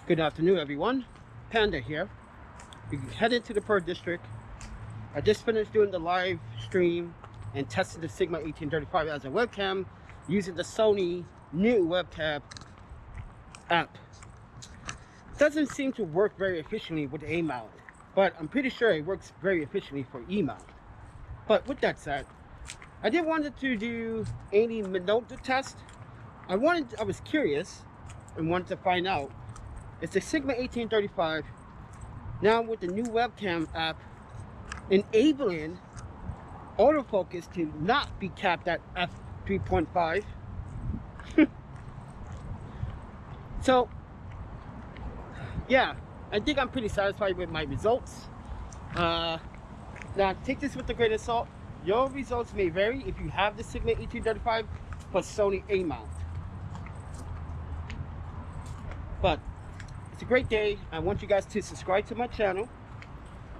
Good afternoon, everyone. Panda here. We headed to the Pearl District. I just finished doing the live stream and tested the Sigma 1835 as a webcam using the Sony new webcam app. Doesn't seem to work very efficiently with the A mount, but I'm pretty sure it works very efficiently for E mount. But with that said, I did wanted to do any minute test. I was curious and wanted to find out. It's the Sigma 1835 now with the new webcam app enabling autofocus to not be capped at f3.5. So yeah, I think I'm pretty satisfied with my results. Now take this with a grain of salt. Your results may vary if you have the Sigma 1835 but Sony A mount. But it's a great day. I want you guys to subscribe to my channel.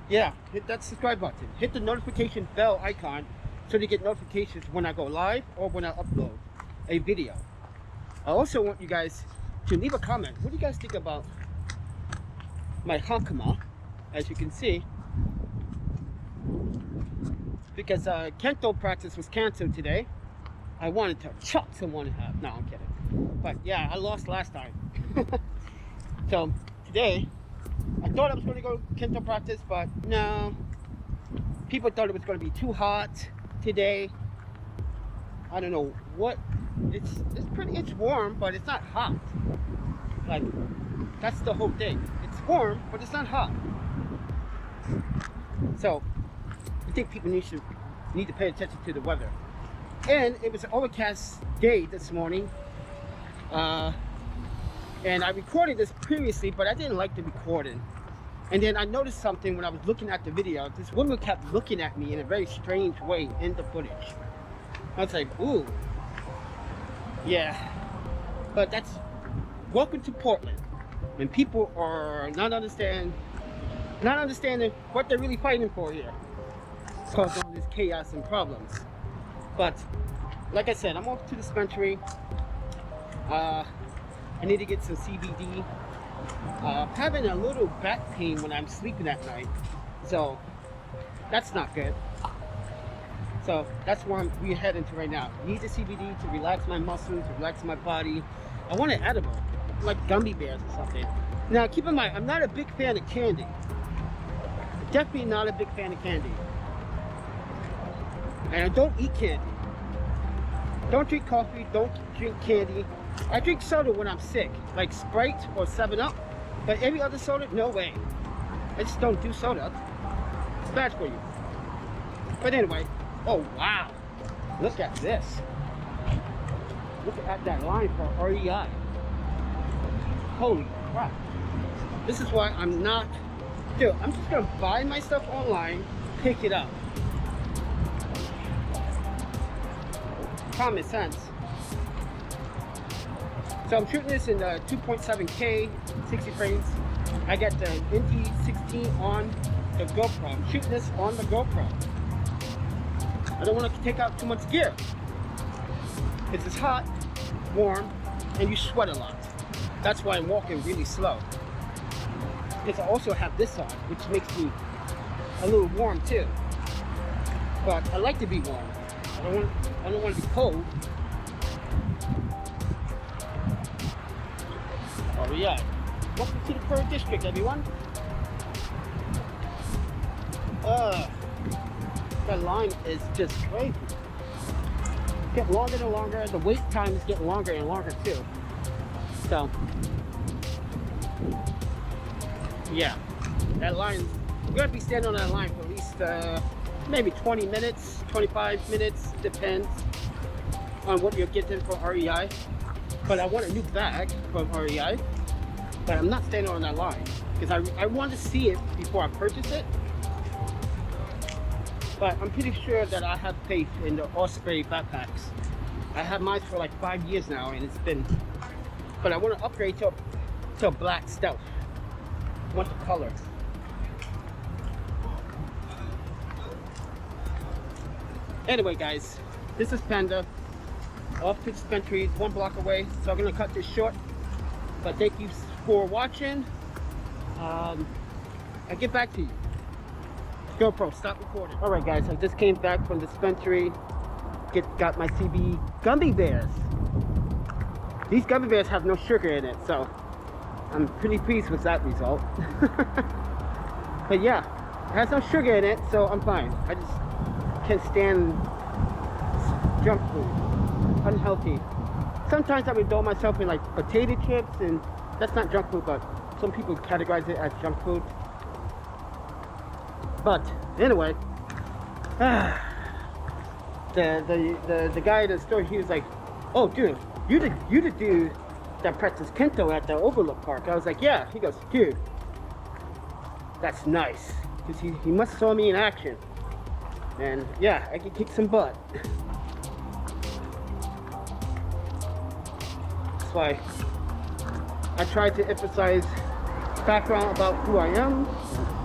Yeah, hit that subscribe button. Hit the notification bell icon so you get notifications when I go live or when I upload a video. I also want you guys to leave a comment. What do you guys think about my Hakama? As you can see, because Kento practice was canceled today, I wanted to chuck someone in half. No, I'm kidding. But yeah, I lost last time. So today, I thought I was going to go Kento practice, but no. People thought it was going to be too hot today. I don't know what. It's warm, but it's not hot. Like, that's the whole thing. It's warm, but it's not hot. So I think people need to pay attention to the weather. And it was an overcast day this morning. And I recorded this previously, but I didn't like the recording. And then I noticed something when I was looking at the video. This woman kept looking at me in a very strange way in the footage. I was like, ooh. Yeah. But that's, welcome to Portland. When people are not understanding what they're really fighting for here. Causing all this chaos and problems. But, like I said, I'm off to the dispensary. I need to get some CBD. Having a little back pain when I'm sleeping at night, so that's not good. So that's where we're heading to right now. I need the CBD to relax my muscles, to relax my body. I want an edible, like gummy bears or something. Now keep in mind, I'm not a big fan of candy. Definitely not a big fan of candy. And I don't eat candy. Don't drink coffee, don't drink candy. I drink soda when I'm sick, like Sprite or 7-Up, but every other soda, no way. I just don't do soda. It's bad for you. But anyway, oh wow, look at this. Look at that line for REI. Holy crap. This is why I'm not, dude, I'm just gonna buy my stuff online, pick it up. Common sense. So I'm shooting this in the 2.7K, 60 frames. I got the NT16 on the GoPro. I'm shooting this on the GoPro. I don't want to take out too much gear. It's hot, warm, and you sweat a lot. That's why I'm walking really slow. Because I also have this on, which makes me a little warm too. But I like to be warm. I don't want to be cold. Oh yeah. Welcome to the Pearl District, everyone. That line is just crazy. Get longer and longer. The wait time is getting longer and longer too. So yeah, that line, we're gonna be standing on that line for at least maybe 20 minutes, 25 minutes, depends on what you're getting from REI. But I want a new bag from REI, but I'm not standing on that line because I want to see it before I purchase it. But I'm pretty sure that I have faith in the Osprey backpacks. I have mine for like 5 years now, and it's been, but I want to upgrade to a black stealth. I want the color. Anyway guys, this is Panda. Off to the dispensary, 1 block away, so I'm gonna cut this short. But thank you for watching. I'll get back to you. GoPro, stop recording. All right, guys, I just came back from the dispensary. Got my CB gummy bears. These gummy bears have no sugar in it, so I'm pretty pleased with that result. But yeah, it has no sugar in it, so I'm fine. I just can't stand junk food, unhealthy. Sometimes I would indulge myself in like potato chips, and that's not junk food, but some people categorize it as junk food. But anyway, the guy at the store, he was like, "Oh, dude, you the dude that practiced kendo at the Overlook Park." I was like, "Yeah." He goes, "Dude, that's nice," because he must saw me in action, and yeah, I can kick some butt. That's why I try to emphasize background about who I am,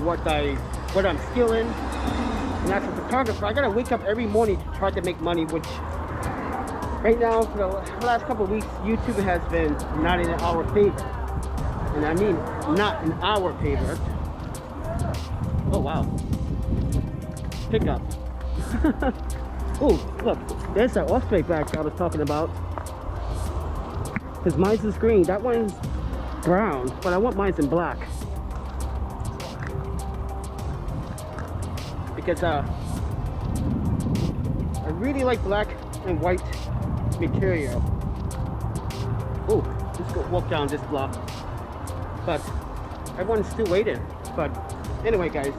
what I'm skilled in. And as a photographer, I gotta wake up every morning to try to make money, which right now, for the last couple of weeks, YouTube has been not in our favor. And I mean, not in our favor. Oh, wow. Pickup. Oh, look, there's that osprey back I was talking about. Because mine's is green. That one's brown, but I want mine's in black. Because I really like black and white material. Oh, let's go walk down this block. But everyone's still waiting. But anyway, guys,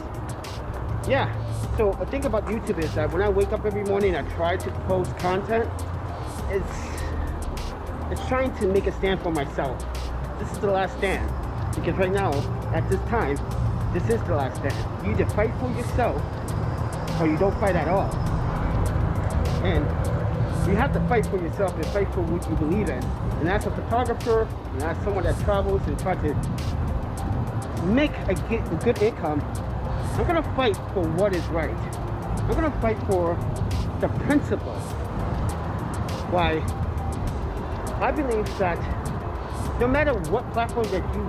yeah. So the thing about YouTube is that when I wake up every morning, I try to post content. It's trying to make a stand for myself. This is the last stand, because right now, at this time, this is the last stand. You either fight for yourself, or you don't fight at all. And you have to fight for yourself and fight for what you believe in. And as a photographer, and as someone that travels and tries to make a good income, I'm gonna fight for what is right. I'm gonna fight for the principles. Why? I believe that no matter what platform that you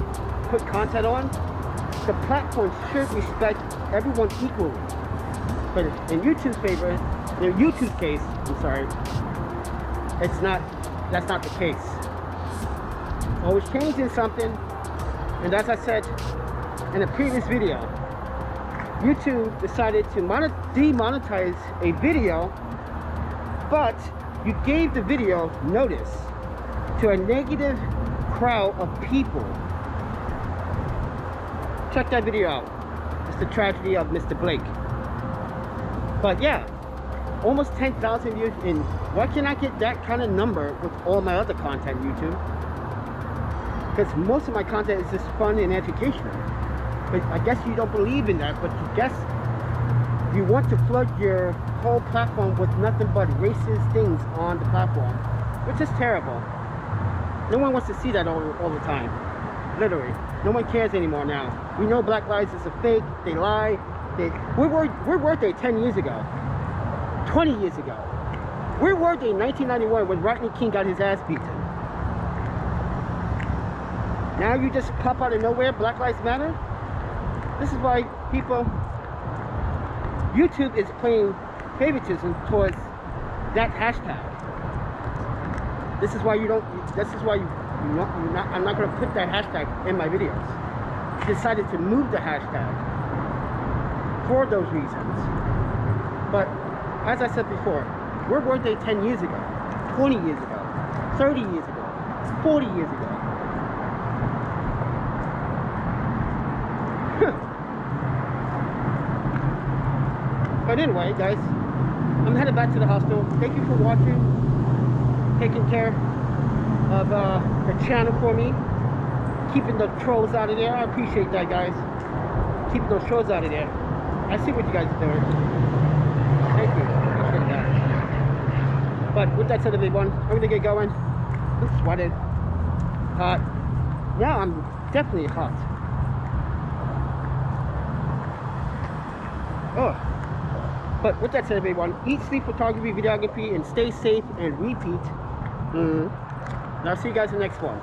put content on, the platform should respect everyone equally. But in YouTube's favor, in YouTube's case, I'm sorry, that's not the case. Always changing something, and as I said in a previous video, YouTube decided to demonetize a video, but you gave the video notice to a negative crowd of people. Check that video out. It's the tragedy of Mr. Blake. But yeah, almost 10,000 views. And why can't I get that kind of number with all my other content on YouTube? Because most of my content is just fun and educational. But I guess you don't believe in that, but you guess you want to flood your whole platform with nothing but racist things on the platform, which is terrible. No one wants to see that all the time. Literally. No one cares anymore now. We know Black Lives is a fake, they lie. Where were they 10 years ago? 20 years ago? Where were they in 1991 when Rodney King got his ass beaten? Now you just pop out of nowhere, Black Lives Matter? This is why YouTube is playing favoritism towards that hashtag. This is why I'm not going to put that hashtag in my videos. I decided to move the hashtag for those reasons. But as I said before, where were they 10 years ago, 20 years ago, 30 years ago, 40 years ago? But anyway, guys, I'm headed back to the hostel. Thank you for watching, taking care of the channel for me, keeping the trolls out of there. I appreciate that, guys. Keeping those trolls out of there. I see what you guys are doing. Thank you. Appreciate that. But with that said, everyone, I'm gonna get going. I'm sweating. Hot. Now I'm definitely hot. Oh. But with that said, everyone, eat, sleep, photography, videography, and stay safe and repeat. And I'll see you guys in the next one.